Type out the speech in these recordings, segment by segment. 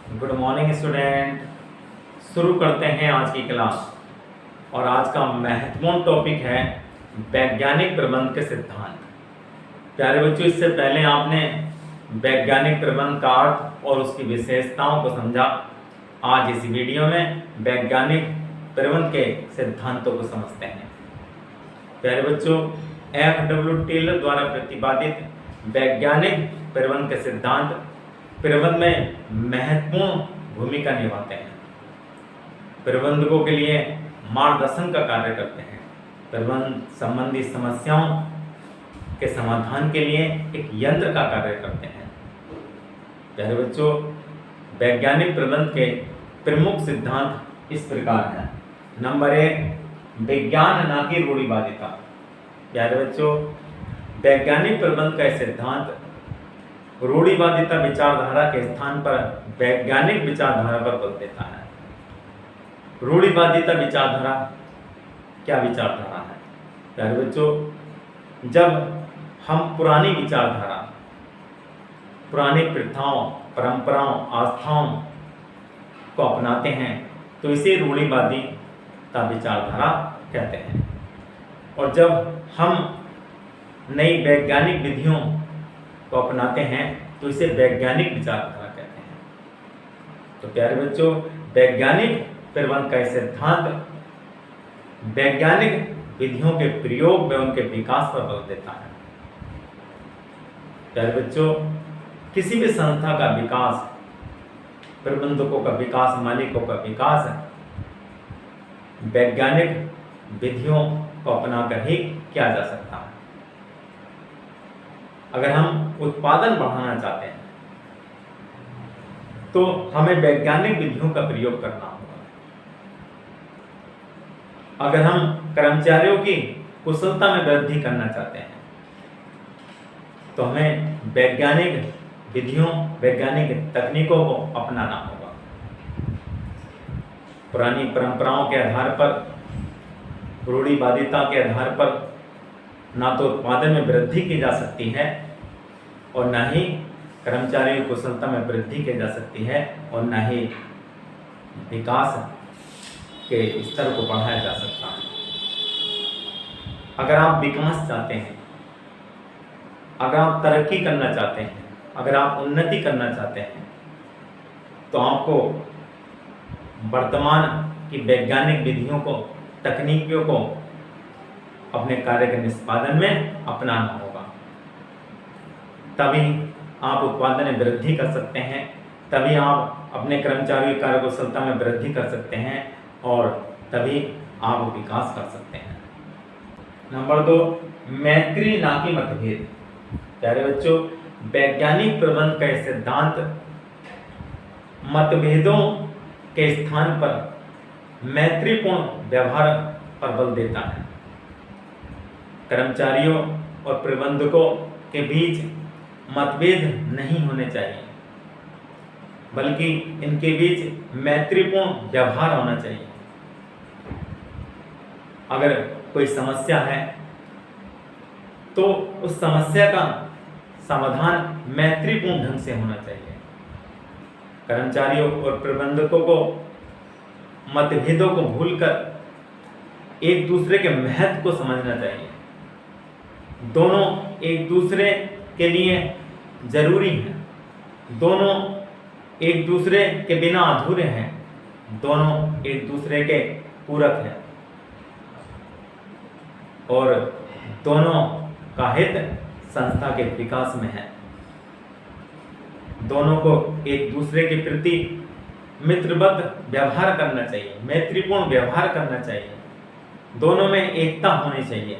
Good morning student. शुरू करते हैं आज की क्लास। और आज का महत्वपूर्ण टॉपिक है वैज्ञानिक प्रबंध के सिद्धांत। प्यारे बच्चों, इससे पहले आपने वैज्ञानिक प्रबंध का अर्थ और उसकी विशेषताओं को समझा। आज इस वीडियो में वैज्ञानिक प्रबंध के सिद्धांतों को समझते हैं। प्यारे बच्चों, F.W. टेलर द्वारा प्रतिपादित वैज्ञानिक प्रबंध के सिद्धांत प्रबंध में महत्वपूर्ण भूमिका निभाते हैं। प्रबंधकों के लिए मार्गदर्शन का कार्य करते हैं। प्रबंध संबंधी समस्याओं के समाधान के लिए एक यंत्र का कार्य करते हैं। प्यारे बच्चों, वैज्ञानिक प्रबंध के प्रमुख सिद्धांत इस प्रकार हैं। नंबर 1, विज्ञान न कि रूढ़िवादिता। प्यारे बच्चों, वैज्ञानिक प्रबंध का सिद्धांत रूढ़िवादिता विचारधारा के स्थान पर वैज्ञानिक विचारधारा पर बल देता है। रूढ़िवादिता विचारधारा क्या विचारधारा है? प्यारे बच्चों, जब हम पुरानी विचारधारा, पुरानी प्रथाओं, परंपराओं, आस्थाओं को अपनाते हैं तो इसे रूढ़िवादिता विचारधारा कहते हैं। और जब हम नई वैज्ञानिक विधियों को अपनाते हैं तो इसे वैज्ञानिक विचारधारा कहते हैं। तो प्यारे बच्चों, वैज्ञानिक प्रबंध का सिद्धांत वैज्ञानिक विधियों के प्रयोग व उनके विकास पर बल देता है। प्यारे बच्चों, किसी भी संस्था का विकास, प्रबंधकों का विकास, मालिकों का विकास वैज्ञानिक विधियों को अपनाकर ही किया जा सकता है। अगर हम उत्पादन बढ़ाना चाहते हैं तो हमें वैज्ञानिक विधियों का प्रयोग करना होगा। अगर हम कर्मचारियों की कुशलता में वृद्धि करना चाहते हैं तो हमें वैज्ञानिक विधियों, वैज्ञानिक तकनीकों को अपनाना होगा। पुरानी परंपराओं के आधार पर, रूढ़िवादिता के आधार पर ना तो उत्पादन में वृद्धि की जा सकती है और ना ही कर्मचारियों की कुशलता में वृद्धि की जा सकती है और ना ही विकास के स्तर को बढ़ाया जा सकता है। अगर आप विकास चाहते हैं, अगर आप तरक्की करना चाहते हैं, अगर आप उन्नति करना चाहते हैं तो आपको वर्तमान की वैज्ञानिक विधियों को, तकनीकियों को अपने कार्य के निष्पादन में अपनाना होगा। तभी आप उत्पादन में वृद्धि कर सकते हैं, तभी आप अपने कर्मचारियों की कार्यकुशलता में वृद्धि कर सकते हैं और तभी आप विकास कर सकते हैं। नंबर 2, मैत्री ना कि मतभेद। प्यारे बच्चों, वैज्ञानिक प्रबंध का सिद्धांत मतभेदों के स्थान पर मैत्रीपूर्ण व्यवहार पर बल देता है। कर्मचारियों और प्रबंधकों के बीच मतभेद नहीं होने चाहिए, बल्कि इनके बीच मैत्रीपूर्ण व्यवहार होना चाहिए। अगर कोई समस्या है तो उस समस्या का समाधान मैत्रीपूर्ण ढंग से होना चाहिए। कर्मचारियों और प्रबंधकों को मतभेदों को भूलकर एक दूसरे के महत्व को समझना चाहिए। दोनों एक दूसरे के लिए जरूरी हैं, दोनों एक दूसरे के बिना अधूरे हैं, दोनों एक दूसरे के पूरक हैं और दोनों का हित संस्था के विकास में है। दोनों को एक दूसरे के प्रति मित्रवत व्यवहार करना चाहिए, मैत्रीपूर्ण व्यवहार करना चाहिए, दोनों में एकता होनी चाहिए,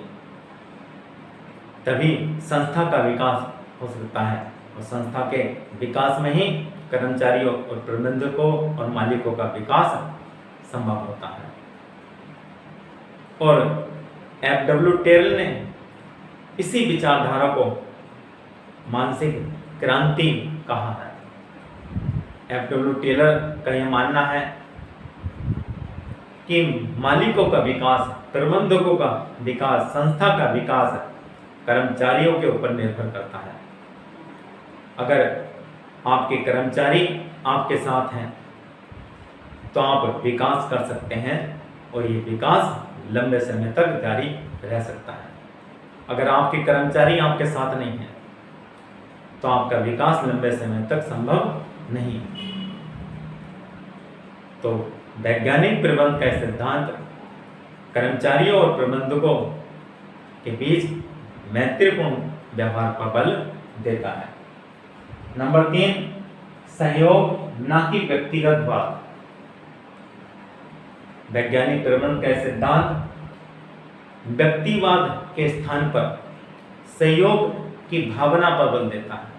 तभी संस्था का विकास हो सकता है। और संस्था के विकास में ही कर्मचारियों और प्रबंधकों और मालिकों का विकास संभव होता है। और F.W. टेलर ने इसी विचारधारा को मानसिक क्रांति कहा है। F.W. टेलर का यह मानना है कि मालिकों का विकास, प्रबंधकों का विकास, संस्था का विकास कर्मचारियों के ऊपर निर्भर करता है। अगर आपके कर्मचारी आपके साथ हैं तो आप विकास कर सकते हैं और ये विकास लंबे समय तक जारी रह सकता है। अगर आपके कर्मचारी आपके साथ नहीं हैं तो आपका विकास लंबे समय तक संभव नहीं है। तो वैज्ञानिक प्रबंधन का सिद्धांत कर्मचारियों और प्रबंधकों के बीच मैत्रीपूर्ण व्यवहार पर बल देता है। नंबर 3, सहयोग न कि व्यक्तिगत वाद। वैज्ञानिक प्रबंधन का सिद्धांत व्यक्तिवाद के स्थान पर सहयोग की भावना पर बल देता है।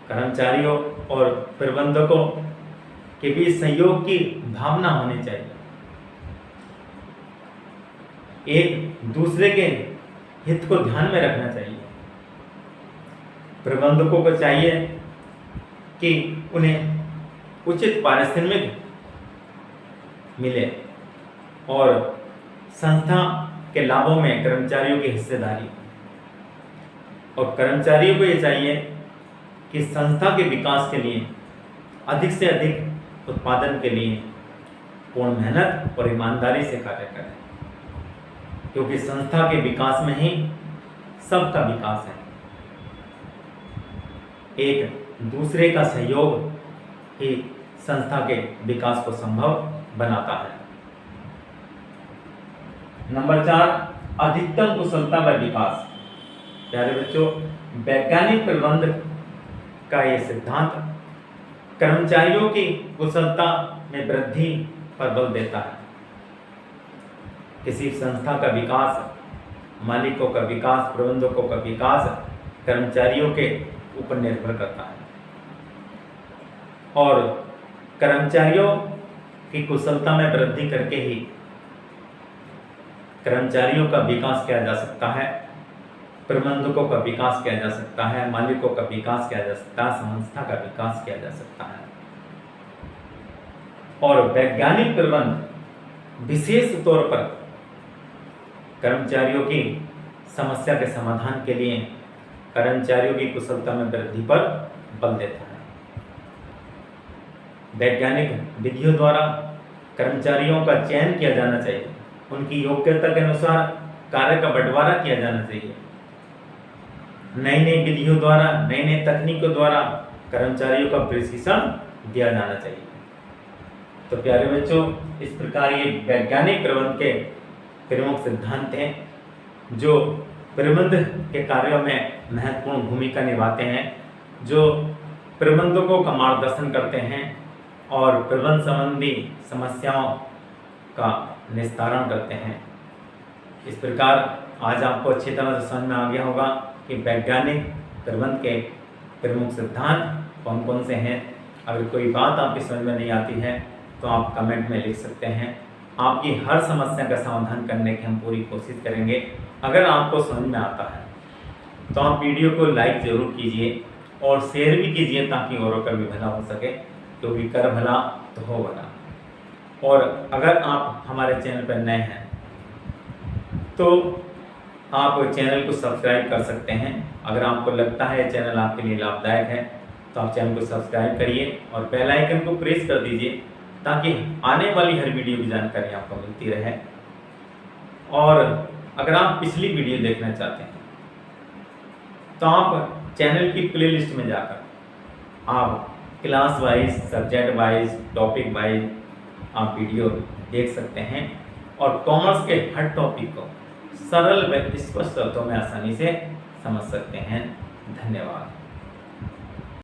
कर्मचारियों और प्रबंधकों के बीच सहयोग की भावना होनी चाहिए। एक दूसरे के हित को ध्यान में रखना चाहिए। प्रबंधकों को चाहिए कि उन्हें उचित पारिश्रमिक मिले और संस्था के लाभों में कर्मचारियों की हिस्सेदारी, और कर्मचारियों को ये चाहिए कि संस्था के विकास के लिए अधिक से अधिक उत्पादन के लिए पूर्ण मेहनत और ईमानदारी से कार्य करें, क्योंकि संस्था के विकास में ही सबका विकास है। एक दूसरे का सहयोग ही संस्था के विकास को संभव बनाता है। नंबर 4, अधिकतम कुशलता व विकास। प्यारे बच्चों, वैज्ञानिक प्रबंधन का यह सिद्धांत कर्मचारियों की कुशलता में वृद्धि पर बल देता है। किसी संस्था का विकास, मालिकों का विकास, प्रबंधकों का विकास कर्मचारियों के ऊपर निर्भर करता है, और कर्मचारियों की कुशलता में वृद्धि करके ही कर्मचारियों का विकास किया जा सकता है, प्रबंधकों का विकास किया जा सकता है, मालिकों का विकास किया जा सकता है, संस्था का विकास किया जा सकता है। और वैज्ञानिक प्रबंधन विशेष तौर पर कर्मचारियों की समस्या के समाधान के लिए कर्मचारियों की कुशलता में वृद्धि पर बल देता है। वैज्ञानिक विधियों द्वारा कर्मचारियों का चयन किया जाना चाहिए, उनकी योग्यता के अनुसार कार्य का बंटवारा किया जाना चाहिए। नई नई विधियों द्वारा, नई नई तकनीकों द्वारा कर्मचारियों का प्रशिक्षण दिया जाना चाहिए। तो प्यारे बच्चों, इस प्रकार ये वैज्ञानिक प्रबंधन के प्रमुख सिद्धांत हैं जो प्रबंधन के कार्यों में महत्वपूर्ण भूमिका निभाते हैं, जो प्रबंधकों का मार्गदर्शन करते हैं और प्रबंधन संबंधी समस्याओं का निस्तारण करते हैं। इस प्रकार आज आपको अच्छी तरह से समझ में आ गया होगा कि वैज्ञानिक प्रबंधन के प्रमुख सिद्धांत कौन कौन से हैं। अगर कोई बात आपकी समझ में नहीं आती है तो आप कमेंट में लिख सकते हैं। आपकी हर समस्या का समाधान करने की हम पूरी कोशिश करेंगे। अगर आपको समझ में आता है तो आप वीडियो को लाइक ज़रूर कीजिए और शेयर भी कीजिए ताकि औरों का भी भला हो सके, क्योंकि कर भला तो हो भला। और अगर आप हमारे चैनल पर नए हैं तो आप चैनल को सब्सक्राइब कर सकते हैं। अगर आपको लगता है चैनल आपके लिए लाभदायक है तो आप चैनल को सब्सक्राइब करिए और बेल आइकन को प्रेस कर दीजिए ताकि आने वाली हर वीडियो की जानकारी आपको मिलती रहे। और अगर आप पिछली वीडियो देखना चाहते हैं तो आप चैनल की प्लेलिस्ट में जाकर आप class wise, subject wise, topic wise आप वीडियो देख सकते हैं और कॉमर्स के हर टॉपिक को सरल व स्पष्ट शब्दों में आसानी से समझ सकते हैं। धन्यवाद।